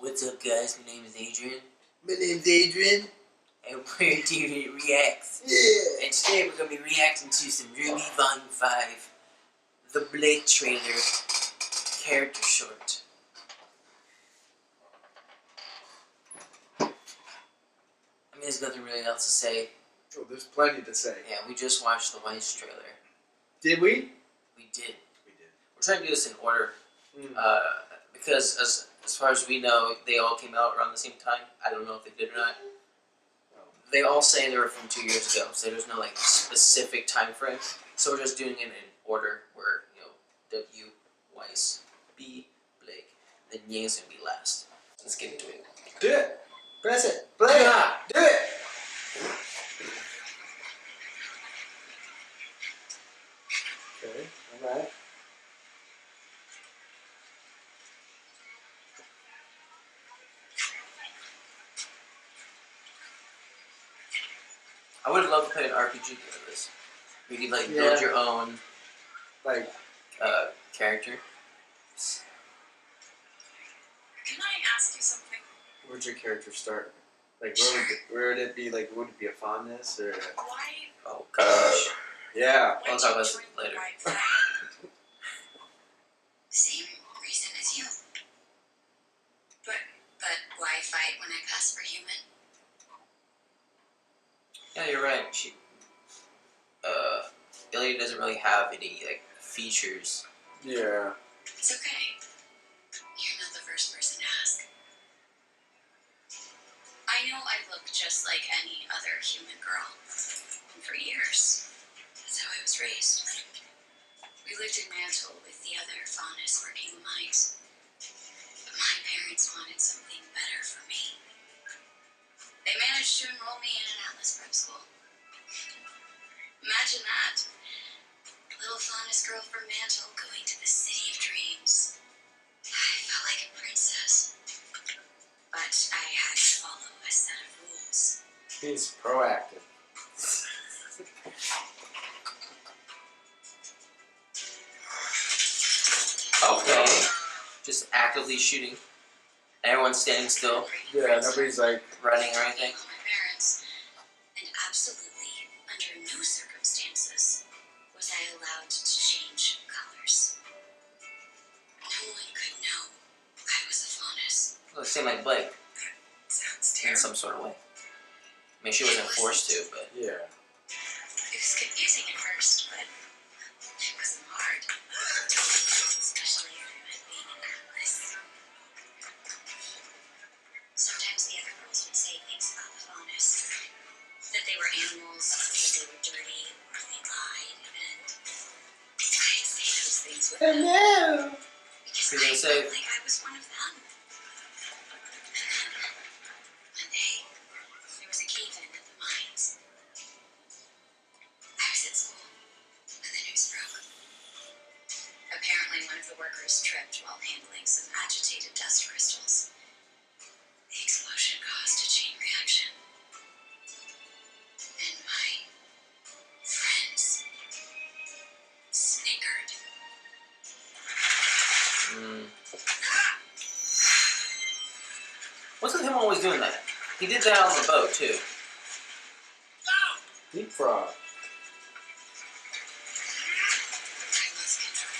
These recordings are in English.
What's up, guys? My name is Adrian. My name's Adrian. And we're doing Reacts. Yeah. And today we're going to be reacting to some RWBY Volume 5, the Blake trailer, character short. I mean, there's nothing really else to say. Oh, there's plenty to say. Yeah, we just watched the Weiss trailer. Did we? We did. We did. We're trying to do this in order. Because as far as we know, they all came out around the same time. I don't know if they did or not. They all say they were from 2 years ago, so there's no like specific time frame. So we're just doing it in order where, you know, W, Weiss, B, Blake, then Yang's gonna be last. Let's get into it. Do it. Press it. Play it. Do it. Okay. All right. I would love to play an RPG game of this. You could like build your own like character. Can I ask you something? Where'd your character start? Like where would it be? Like would it be a fondness or? Why? Oh gosh. Yeah. I'll talk about this later. Same reason as you. But why fight when I pass for human? Yeah, you're right. Ilya doesn't really have any like features. Yeah. It's okay. You're not the first person to ask. I know I look just like any other human girl. And for years, that's how I was raised. We lived in Mantle with the other faunus working the mines. But my parents wanted something better for me. They managed to enroll me in an Atlas prep school. Imagine that. A little faunus girl from Mantle going to the city of dreams. I felt like a princess. But I had to follow a set of rules. He's proactive. Okay. Just actively shooting. Everyone's standing still. Yeah, nobody's like running or anything. My parents, and absolutely under no circumstances was I allowed to change colors. No one could know I was a faunus. Well, same like Blake. Sounds In terrible. some sort of way. I mean, she wasn't forced to, but yeah. It was confusing at first, but it wasn't hard. Especially if it meant being an Atlas. Sometimes the other girls would say things about the faunus. That they were animals, that they were dirty, or they lied, and I'd say those things with them. Hello. Because What are you I gonna say? felt like I was one of them. And then, one day, there was a cave-in at the mines. I was at school when the news broke. Apparently, one of the workers tripped while handling some agitated dust crystals. The explosion caused a chain reaction. And my friends snickered. What's with him always doing that? He did that on the boat too. Deep frog. I lost control.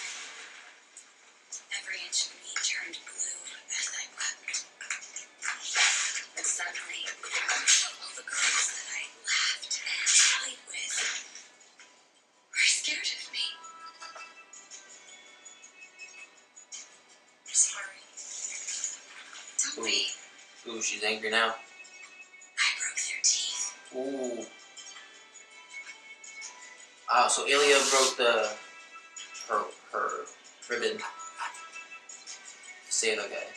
Every inch of me turned blue as I wept. And suddenly, all the girls that I laughed and played with were scared of me. I'm sorry. Don't be. Ooh, she's angry now. I broke their teeth. Ooh. Ah, so Ilya broke her ribbon. Say that guy.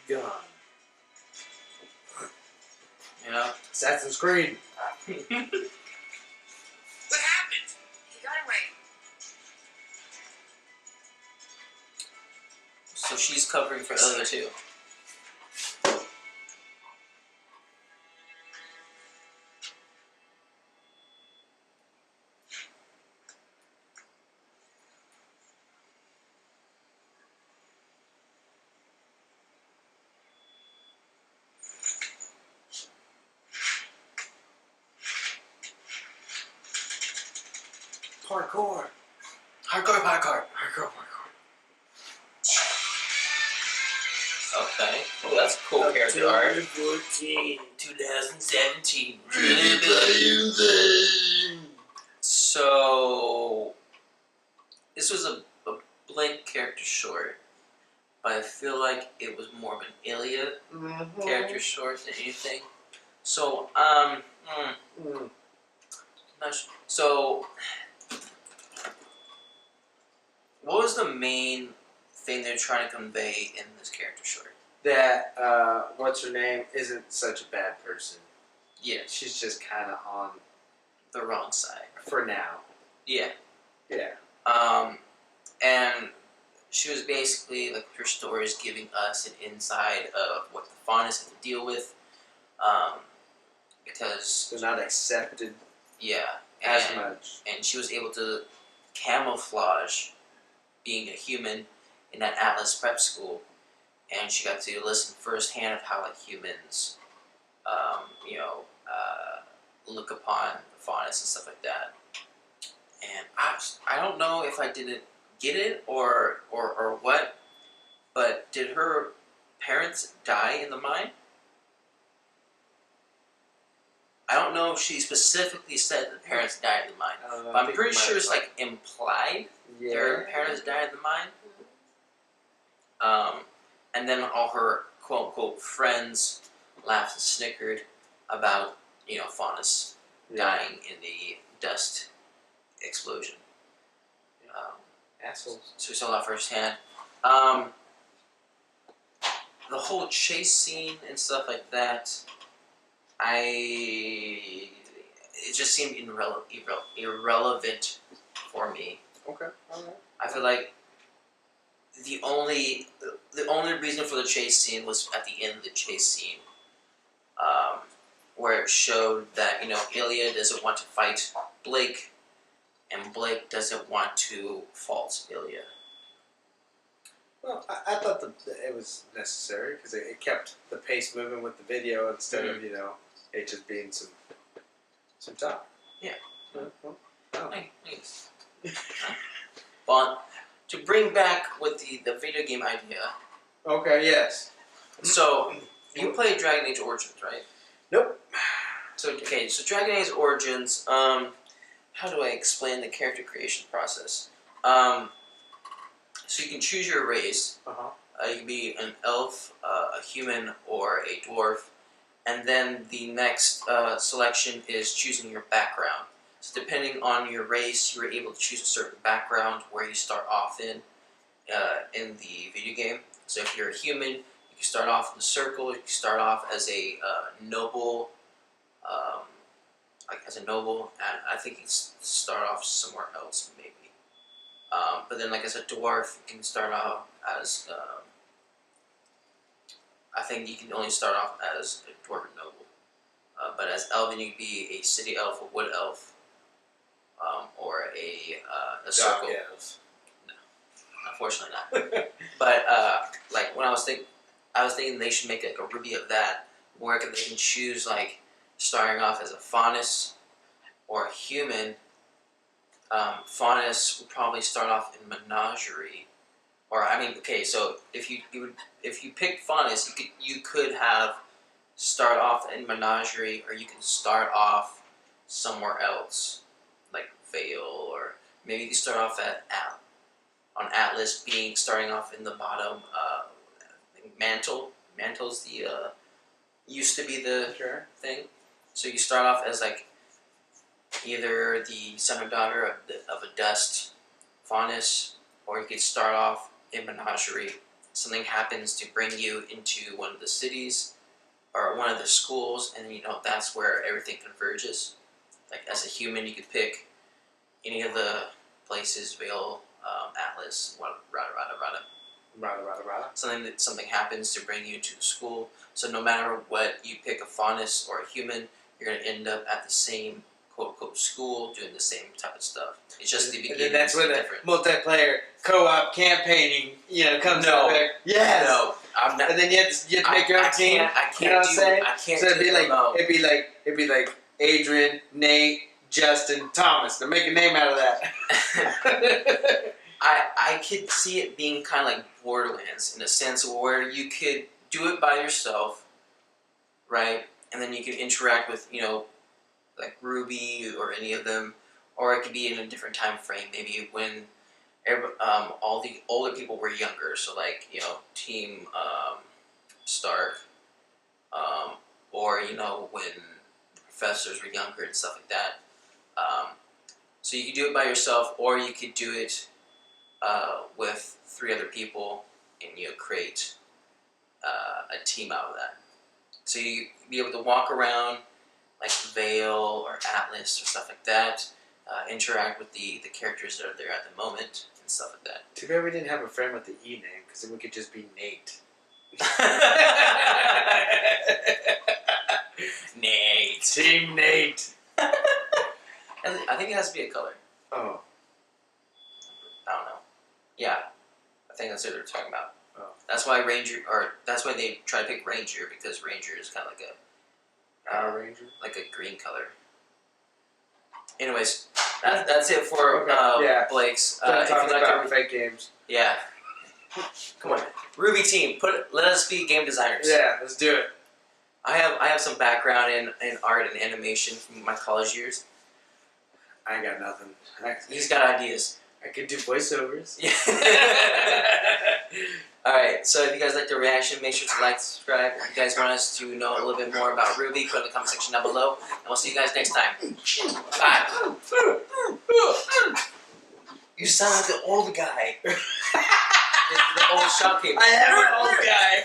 Gone. Yeah. Assassin's Creed. What happened? He got away. So she's covering for Ilya too. Parkour. Hardcore parkour. Hardcore parkour. Okay. Oh, that's a cool character art. 14, 2017. Really? So, this was a blank character short, but I feel like it was more of an Ilya character short than anything. So, not sure. So, what was the main thing they're trying to convey in this character short? That, what's her name, isn't such a bad person. Yeah, She's just kind of on, the wrong side. for now. Yeah. Yeah. And she was basically, like, her story is giving us an insight of what the Faunus have to deal with. Because... They're not accepted as much. And she was able to camouflage being a human in that Atlas prep school. And she got to listen firsthand of how, like, humans, look upon the Faunus and stuff like that. And I don't know if I didn't get it or what, but did her parents die in the mine? I don't know if she specifically said that the parents died in the mine, but I'm pretty sure it's like implied their parents died in the mine. And then all her quote unquote friends laughed and snickered about Faunus dying in the dust explosion. Assholes. So we saw that firsthand. The whole chase scene and stuff like that, it just seemed irrelevant for me. Okay. Alright. I feel like the only reason for the chase scene was at the end of the chase scene, where it showed that Ilya doesn't want to fight Blake, and Blake doesn't want to fault Ilya. Well, I thought that it was necessary because it kept the pace moving with the video instead of it just being some talk. Yeah. Oh. Thanks. But to bring back with the video game idea. Okay. Yes. So you played Dragon Age Origins, right? Nope. So Dragon Age Origins. How do I explain the character creation process? So you can choose your race. You can be an elf, a human, or a dwarf. And then the next selection is choosing your background. So depending on your race, you're able to choose a certain background where you start off in the video game. So if you're a human, you can start off in the circle. You can start off as a noble, and I think you can start off somewhere else maybe. But then, like as a dwarf, you can start off as I think you can only start off as a dwarven noble. But as elven, you can be a city elf, a wood elf, or a circle elf. No, unfortunately not. But like when I was thinking they should make like a RWBY of that, where they can choose like starting off as a Faunus or a human. Faunus would probably start off in Menagerie, or so if you picked Faunus, you could have start off in Menagerie, or you can start off somewhere else, like Vale, or maybe you can start off on Atlas, starting off in the bottom. I think Mantle. Mantle's the used to be the thing, so you start off as like either the son or daughter of a dust Faunus, or you could start off in Menagerie. Something happens to bring you into one of the cities or one of the schools, and that's where everything converges. Like as a human, you could pick any of the places: Vale, Atlas, Rada. Something happens to bring you to the school. So no matter what you pick, a Faunus or a human, you're going to end up at the same quote-unquote school doing the same type of stuff. It's just the beginning. And then that's where the multiplayer co-op campaigning, comes No. in there. Yes. No, I'm not. And then you have to make your own team. I can't You know what I'm saying? I can't So do it'd be like Adrian, Nate, Justin Thomas. Now make a name out of that. I could see it being kind of like Borderlands in a sense where you could do it by yourself, right? And then you could interact with, like RWBY or any of them, or it could be in a different time frame. Maybe when all the older people were younger, so like Team Stark, or when the professors were younger and stuff like that. So you could do it by yourself, or you could do it with 3 other people, and create a team out of that. So you be able to walk around like Vale or Atlas or stuff like that, interact with the characters that are there at the moment and stuff like that. Too bad we didn't have a friend with the E name, because then we could just be Nate. Nate. Team Nate. I think it has to be a color. Oh. I don't know. Yeah, I think that's what they're talking about. Oh. That's why that's why they try to pick Ranger, because Ranger is kind of like a Power Ranger? like a green color. Anyways, that's it for Blake's. Don't If talk you'd like about to, fake games. yeah. Come on, RWBY team, let us be game designers. Yeah, let's do it. I have some background in art and animation from my college years. I ain't got nothing. He's got ideas. I could do voiceovers. Yeah. Alright, so if you guys like the reaction, make sure to like, subscribe. If you guys want us to know a little bit more about RWBY, put it in the comment section down below. And we'll see you guys next time. Bye. You sound like the old guy. The old shopkeeper. I am an old guy.